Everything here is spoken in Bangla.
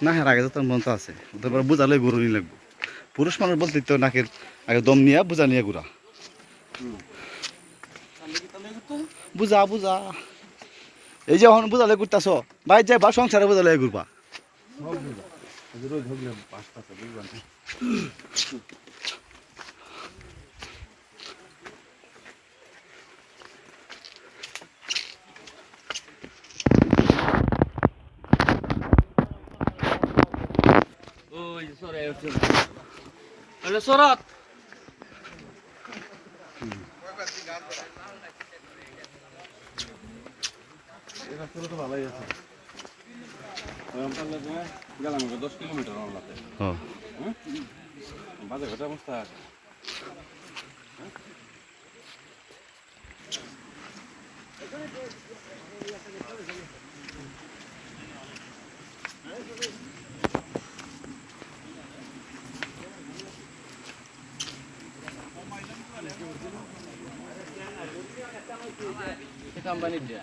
না হ্যাঁ আগে তো তোর মন তো আছে ওদের পরে বোঝালে গরু নিয়ে লাগবো পুরুষ মানুষ বলতে তো নাকের আগে দম নিয়ে বোঝা নিয়ে ঘুরা বুঝা বুঝা এই যে এখন বুঝালে ঘুরতাছ ভাই যে বা সংসারে বুঝালে ঘুরবা ওই সরে হ্যালো সরত তো ভালোই আছে গেলাম 10 কিলোমিটার রান্নাতে বাজে ঘটা অবস্থা কোম্পানি দিয়া